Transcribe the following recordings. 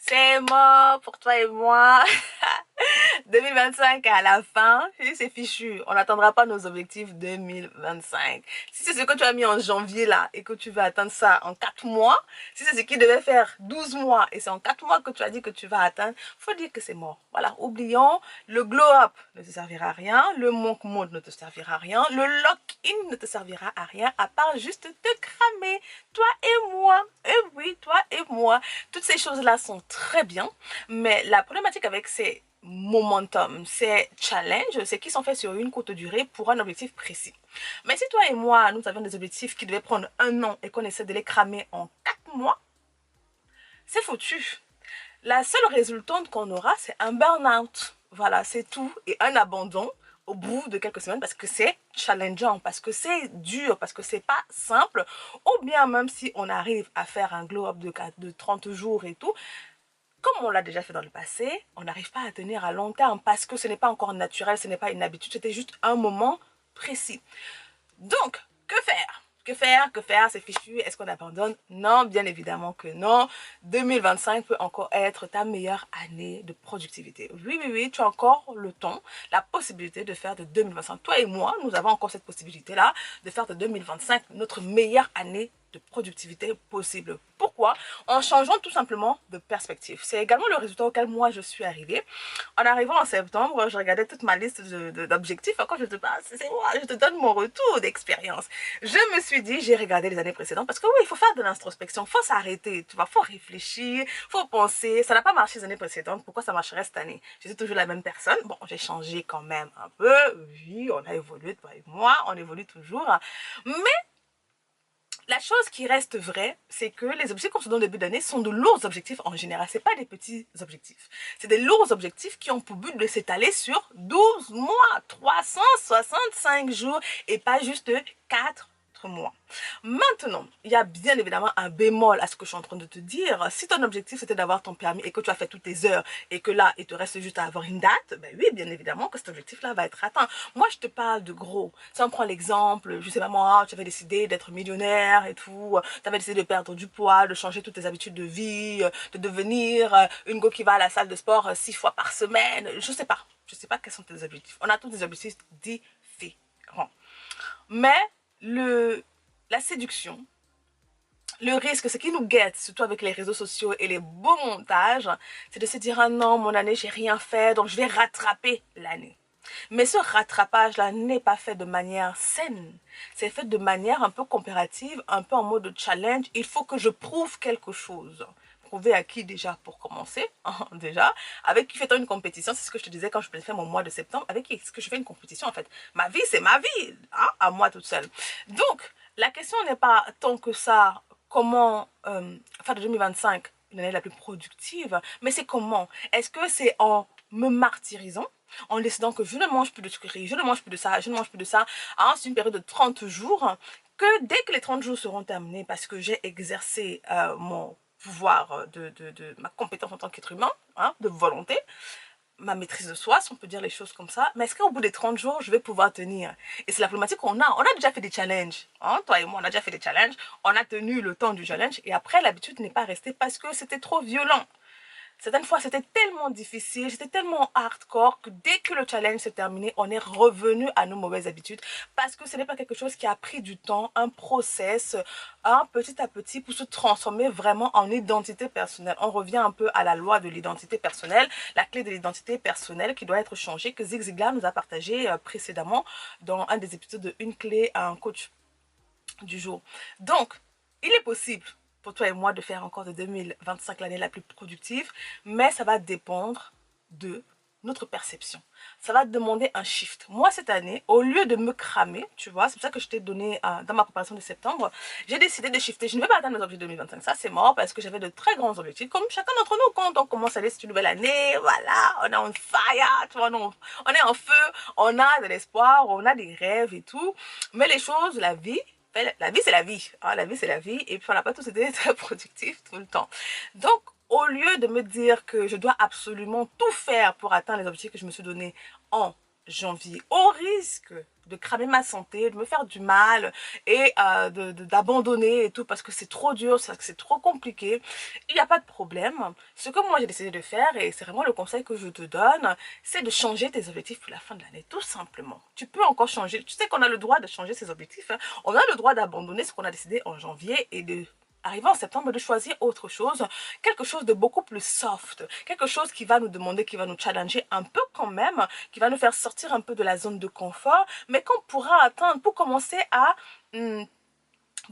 C'est mort pour toi et moi. 2025 à la fin, c'est fichu. On n'atteindra pas nos objectifs 2025. Si c'est ce que tu as mis en janvier là et que tu veux atteindre ça en 4 mois, si c'est ce qui devait faire 12 mois et c'est en 4 mois que tu as dit que tu vas atteindre, faut dire que c'est mort. Voilà, oublions, le glow up ne te servira à rien, le monk mode ne te servira à rien, le lock-in ne te servira à rien à part juste te cramer. Toi et moi, et oui, toi et moi. Toutes ces choses-là sont très bien, mais la problématique avec ces momentum, ces challenges, c'est qu'ils sont faits sur une courte durée pour un objectif précis. Mais si toi et moi, nous avions des objectifs qui devaient prendre 1 an et qu'on essaie de les cramer en 4 mois, c'est foutu. La seule résultante qu'on aura, c'est un burn-out. Voilà, c'est tout. Et un abandon au bout de quelques semaines parce que c'est challengeant, parce que c'est dur, parce que c'est pas simple. Ou bien même si on arrive à faire un glow-up de 30 jours et tout, comme on l'a déjà fait dans le passé, on n'arrive pas à tenir à long terme parce que ce n'est pas encore naturel, ce n'est pas une habitude, c'était juste un moment précis. Donc, que faire? Que faire? Que faire? C'est fichu. Est-ce qu'on abandonne? Non, bien évidemment que non. 2025 peut encore être ta meilleure année de productivité. Oui, oui, oui, tu as encore le temps, la possibilité de faire de 2025. Toi et moi, nous avons encore cette possibilité-là de faire de 2025 notre meilleure année de productivité possible. Pourquoi? En changeant tout simplement de perspective. C'est également le résultat auquel moi je suis arrivée. En arrivant en septembre, je regardais toute ma liste d'objectifs. Quand je te parle, c'est moi, je te donne mon retour d'expérience. Je me suis dit, j'ai regardé les années précédentes parce que oui, il faut faire de l'introspection, il faut s'arrêter, tu vois, il faut réfléchir, il faut penser. Ça n'a pas marché les années précédentes, pourquoi ça marcherait cette année? Je suis toujours la même personne. Bon, j'ai changé quand même un peu. Oui, on a évolué, toi et moi, on évolue toujours. Mais la chose qui reste vraie, c'est que les objectifs qu'on se donne au début d'année sont de lourds objectifs en général. Ce n'est pas des petits objectifs. C'est des lourds objectifs qui ont pour but de s'étaler sur 12 mois, 365 jours et pas juste 4 mois. Maintenant, il y a bien évidemment un bémol à ce que je suis en train de te dire. Si ton objectif c'était d'avoir ton permis et que tu as fait toutes tes heures et que là, il te reste juste à avoir une date, ben oui, bien évidemment que cet objectif-là va être atteint. Moi, je te parle de gros. Si on prend l'exemple, je sais pas moi, tu avais décidé d'être millionnaire et tout, tu avais décidé de perdre du poids, de changer toutes tes habitudes de vie, de devenir une go qui va à la salle de sport 6 fois par semaine, je sais pas. Je sais pas quels sont tes objectifs. On a tous des objectifs différents. Mais la séduction, le risque, ce qui nous guette, surtout avec les réseaux sociaux et les beaux montages, c'est de se dire, ah non, mon année, j'ai rien fait, donc je vais rattraper l'année. Mais ce rattrapage-là n'est pas fait de manière saine. C'est fait de manière un peu comparative, un peu en mode challenge. Il faut que je prouve quelque chose. Prouver à qui déjà pour commencer, déjà. Avec qui fait-on une compétition? C'est ce que je te disais quand je planifiais mon mois de septembre. Avec qui est-ce que je fais une compétition en fait? Ma vie, c'est ma vie, hein, à moi toute seule. Donc, la question n'est pas tant que ça, comment faire de 2025 une année la plus productive, mais c'est comment? Est-ce que c'est en me martyrisant, en décidant que je ne mange plus de sucreries, je ne mange plus de ça, je ne mange plus de ça, c'est une période de 30 jours, que dès que les 30 jours seront terminés, parce que j'ai exercé mon pouvoir de ma compétence en tant qu'être humain, hein, de volonté, ma maîtrise de soi, si on peut dire les choses comme ça, mais est-ce qu'au bout des 30 jours, je vais pouvoir tenir? Et c'est la problématique qu'on a. On a déjà fait des challenges, hein, toi et moi, on a déjà fait des challenges, on a tenu le temps du challenge, et après, l'habitude n'est pas restée parce que c'était trop violent. Certaines fois, c'était tellement difficile, c'était tellement hardcore que dès que le challenge s'est terminé, on est revenu à nos mauvaises habitudes parce que ce n'est pas quelque chose qui a pris du temps, un process, petit à petit pour se transformer vraiment en identité personnelle. On revient un peu à la loi de l'identité personnelle, la clé de l'identité personnelle qui doit être changée, que Zig Ziglar nous a partagé précédemment dans un des épisodes de Une clé à un coach du jour. Donc, il est possible pour toi et moi de faire encore de 2025 l'année la plus productive, mais ça va dépendre de notre perception. Ça va demander un shift. Moi, cette année, au lieu de me cramer, tu vois, c'est pour ça que je t'ai donné dans ma préparation de septembre, j'ai décidé de shifter. Je ne vais pas atteindre mes objectifs 2025. Ça, c'est mort parce que j'avais de très grands objectifs. Comme chacun d'entre nous, quand on commence à aller sur une nouvelle année, voilà, on est en fire, tu vois, on est en feu, on a de l'espoir, on a des rêves et tout. Mais les choses, la vie c'est la vie, hein, la vie c'est la vie, et puis on n'a pas tous été très productifs tout le temps. Donc, au lieu de me dire que je dois absolument tout faire pour atteindre les objectifs que je me suis donné en janvier, au risque de cramer ma santé, de me faire du mal et d'abandonner et tout parce que c'est trop dur, c'est trop compliqué, il n'y a pas de problème. Ce que moi j'ai décidé de faire, et c'est vraiment le conseil que je te donne, c'est de changer tes objectifs pour la fin de l'année, tout simplement. Tu peux encore changer, tu sais qu'on a le droit de changer ses objectifs, hein. On a le droit d'abandonner ce qu'on a décidé en janvier et de arriver en septembre, de choisir autre chose, quelque chose de beaucoup plus soft, quelque chose qui va nous demander, qui va nous challenger un peu quand même, qui va nous faire sortir un peu de la zone de confort, mais qu'on pourra atteindre pour commencer à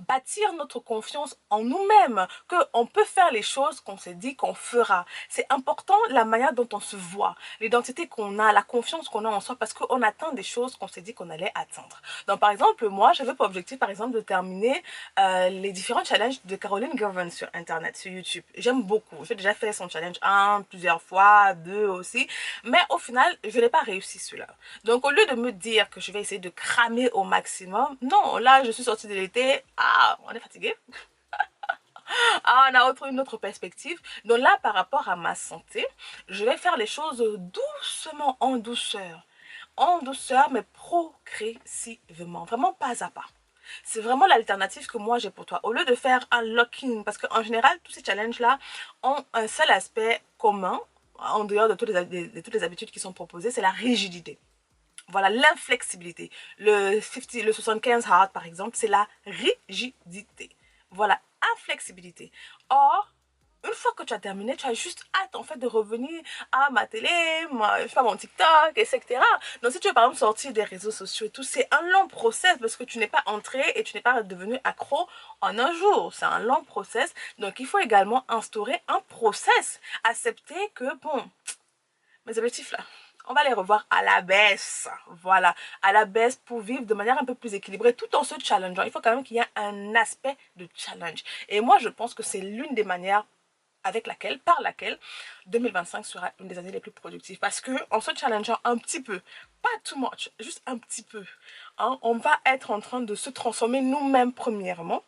bâtir notre confiance en nous-mêmes, qu'on peut faire les choses qu'on s'est dit qu'on fera. C'est important la manière dont on se voit, l'identité qu'on a, la confiance qu'on a en soi, parce qu'on atteint des choses qu'on s'est dit qu'on allait atteindre. Donc par exemple, moi, j'avais pour objectif, par exemple, de terminer les différents challenges de Caroline Girvan sur Internet, sur YouTube. J'aime beaucoup. J'ai déjà fait son challenge 1, plusieurs fois, 2 aussi, mais au final, je n'ai pas réussi cela. Donc au lieu de me dire que je vais essayer de cramer au maximum, non, là, je suis sortie de l'été, on est fatigué. On a une autre perspective. Donc là, par rapport à ma santé, je vais faire les choses doucement, en douceur, mais progressivement, vraiment pas à pas. C'est vraiment l'alternative que moi j'ai pour toi. Au lieu de faire un lock-in, parce qu'en général, tous ces challenges-là ont un seul aspect commun, en dehors de toutes les habitudes qui sont proposées, c'est la rigidité. Voilà, l'inflexibilité. Le 75 hard, par exemple, c'est la rigidité. Voilà, inflexibilité. Or, une fois que tu as terminé, tu as juste hâte en fait de revenir à ma télé, je fais mon TikTok, etc. Donc si tu veux par exemple sortir des réseaux sociaux et tout, c'est un long process parce que tu n'es pas entré et tu n'es pas devenu accro en un jour. C'est un long process. Donc il faut également instaurer un process. Accepter que, bon, mes objectifs là, on va les revoir à la baisse. Voilà, à la baisse pour vivre de manière un peu plus équilibrée tout en se challengeant. Il faut quand même qu'il y ait un aspect de challenge. Et moi, je pense que c'est l'une des manières par laquelle 2025 sera une des années les plus productives. Parce que en se challengeant un petit peu, pas too much, juste un petit peu, hein, on va être en train de se transformer nous-mêmes premièrement,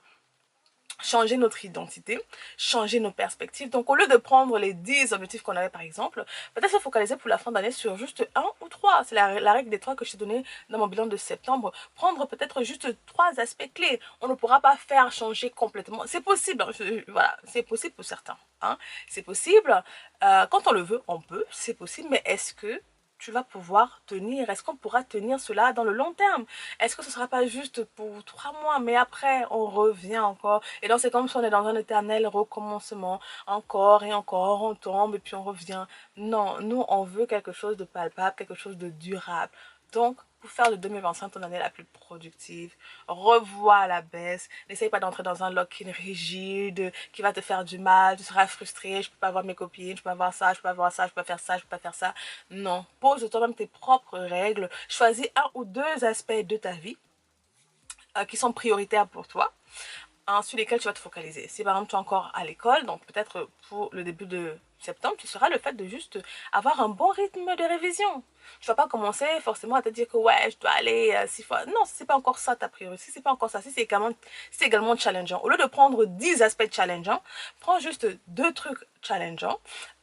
changer notre identité, changer nos perspectives. Donc, au lieu de prendre les 10 objectifs qu'on avait, par exemple, peut-être se focaliser pour la fin d'année sur juste 1 ou 3. C'est la règle des 3 que je t'ai donnée dans mon bilan de septembre. Prendre peut-être juste 3 aspects clés. On ne pourra pas faire changer complètement. C'est possible, hein, voilà, c'est possible pour certains. Hein. C'est possible. Quand on le veut, on peut. C'est possible. Mais est-ce que tu vas pouvoir tenir? Est-ce qu'on pourra tenir cela dans le long terme? Est-ce que ce ne sera pas juste pour 3 mois, mais après, on revient encore? Et donc, c'est comme si on est dans un éternel recommencement. Encore et encore, on tombe et puis on revient. Non, nous, on veut quelque chose de palpable, quelque chose de durable. Donc, pour faire de 2025 ton année la plus productive, revois à la baisse. N'essaye pas d'entrer dans un lock-in rigide qui va te faire du mal. Tu seras frustré. Je peux pas voir mes copines, je peux pas voir ça, je peux pas voir ça, je peux pas faire ça, je peux pas faire ça. Non, pose toi-même tes propres règles. Choisis un ou deux aspects de ta vie qui sont prioritaires pour toi, sur lesquels tu vas te focaliser. Si par exemple tu es encore à l'école, donc peut-être pour le début de septembre, tu seras le fait de juste avoir un bon rythme de révision. Tu vas pas commencer forcément à te dire que ouais, je dois aller 6 fois. Non, si c'est pas encore ça ta priorité, si c'est pas encore ça, si c'est également challengeant. Au lieu de prendre 10 aspects challengeants, prends juste 2 trucs challengeants.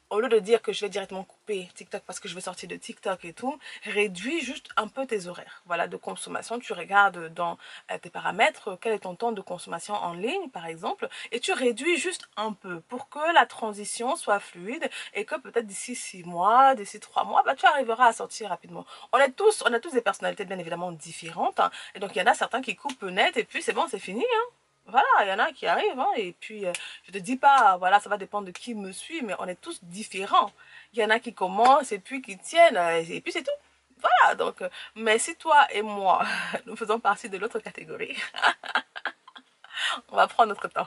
Au lieu de dire que je vais directement couper TikTok parce que je vais sortir de TikTok et tout, réduis juste un peu tes horaires, voilà, de consommation. Tu regardes dans tes paramètres quel est ton temps de consommation en ligne, par exemple, et tu réduis juste un peu pour que la transition soit fluide et que peut-être d'ici 6 mois, d'ici 3 mois, bah, tu arriveras à sortir rapidement. On a tous des personnalités bien évidemment différentes, hein, et donc il y en a certains qui coupent net et puis c'est bon, c'est fini, hein. Voilà, il y en a qui arrivent, hein, et puis je te dis pas, voilà, ça va dépendre de qui me suit, mais on est tous différents. Il y en a qui commencent et puis qui tiennent, et puis c'est tout. Voilà, donc, mais si toi et moi, nous faisons partie de l'autre catégorie, on va prendre notre temps.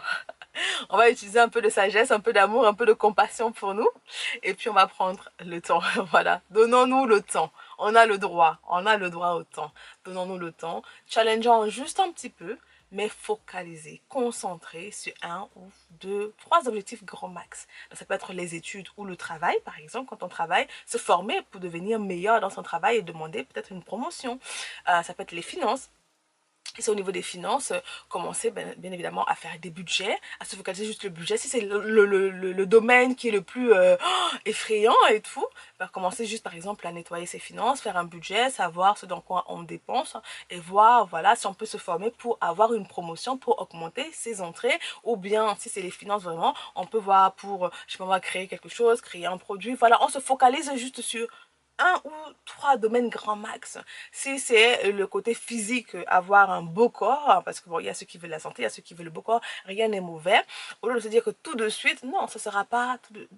On va utiliser un peu de sagesse, un peu d'amour, un peu de compassion pour nous, et puis on va prendre le temps. Voilà, donnons-nous le temps. On a le droit au temps. Donnons-nous le temps, challengeons juste un petit peu, mais focalisé, concentré sur 1 ou 2, 3 objectifs grand max. Donc, ça peut être les études ou le travail, par exemple, quand on travaille, se former pour devenir meilleur dans son travail et demander peut-être une promotion. Ça peut être les finances. Et c'est au niveau des finances, commencer bien évidemment à faire des budgets, à se focaliser juste le budget. Si c'est le domaine qui est le plus effrayant et tout, bah, commencer juste par exemple à nettoyer ses finances, faire un budget, savoir ce dans quoi on dépense et voir voilà si on peut se former pour avoir une promotion, pour augmenter ses entrées, ou bien si c'est les finances vraiment, on peut voir pour, je sais pas moi, créer quelque chose, créer un produit. Voilà, on se focalise juste sur un ou trois domaines grand max. Si c'est le côté physique, avoir un beau corps, parce que bon, il y a ceux qui veulent la santé, il y a ceux qui veulent le beau corps, rien n'est mauvais. Au lieu de se dire que tout de suite, non, ça sera pas tout de...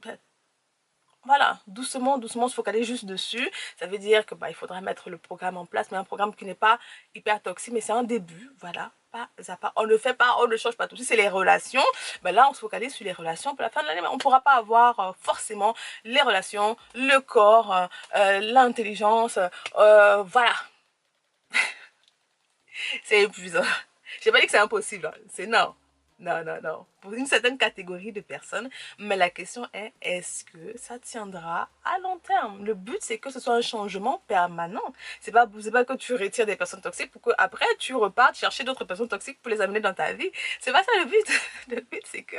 Voilà, doucement, doucement se focaliser juste dessus. Ça veut dire que bah, il faudra mettre le programme en place, mais un programme qui n'est pas hyper toxique, mais c'est un début, voilà. Pas à pas. On ne fait pas, on ne change pas tout. Si c'est les relations, ben là on se focalise sur les relations pour la fin de l'année, mais on ne pourra pas avoir forcément les relations, le corps, l'intelligence, voilà. C'est épuisant. J'ai pas dit que c'est impossible, hein. C'est non. Non, non, non. Pour une certaine catégorie de personnes. Mais la question est, est-ce que ça tiendra à long terme? Le but, c'est que ce soit un changement permanent. C'est pas que tu retires des personnes toxiques pour que après tu repartes chercher d'autres personnes toxiques pour les amener dans ta vie. C'est pas ça le but. Le but, c'est que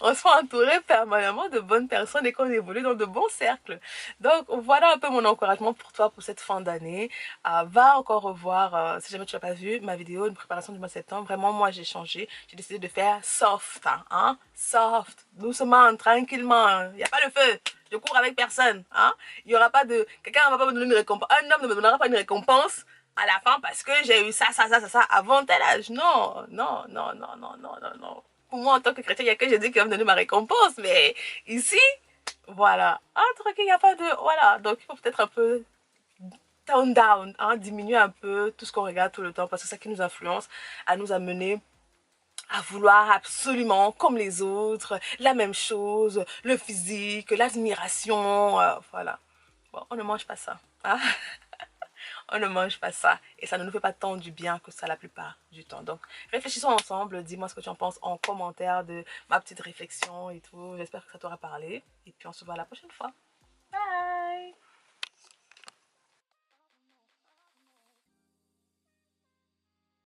on soit entouré permanemment de bonnes personnes et qu'on évolue dans de bons cercles. Donc voilà un peu mon encouragement pour toi pour cette fin d'année. Va encore revoir, si jamais tu l'as pas vu, ma vidéo, une préparation du mois de septembre. Vraiment, moi j'ai changé. J'ai décidé de faire soft, hein, soft, doucement, tranquillement. Il n'y a pas le feu. Je cours avec personne, hein. Il n'y aura pas de... Quelqu'un ne va pas me donner une récompense. Un homme ne me donnera pas une récompense à la fin parce que j'ai eu ça, ça, ça, ça, ça avant tel âge. Non, non, non, non, non, non, non, non. Pour moi, en tant que chrétien, il n'y a que Jésus qui va me donner ma récompense. Mais ici, voilà. Entre qu'il n'y a pas de... Voilà. Donc, il faut peut-être un peu tone down, hein, diminuer un peu tout ce qu'on regarde tout le temps parce que c'est ça qui nous influence à nous amener à vouloir absolument, comme les autres, la même chose, le physique, l'admiration, voilà. Bon, on ne mange pas ça, hein. On ne mange pas ça et ça ne nous fait pas tant du bien que ça la plupart du temps. Donc, réfléchissons ensemble, dis-moi ce que tu en penses en commentaire de ma petite réflexion et tout. J'espère que ça t'aura parlé et puis on se voit la prochaine fois.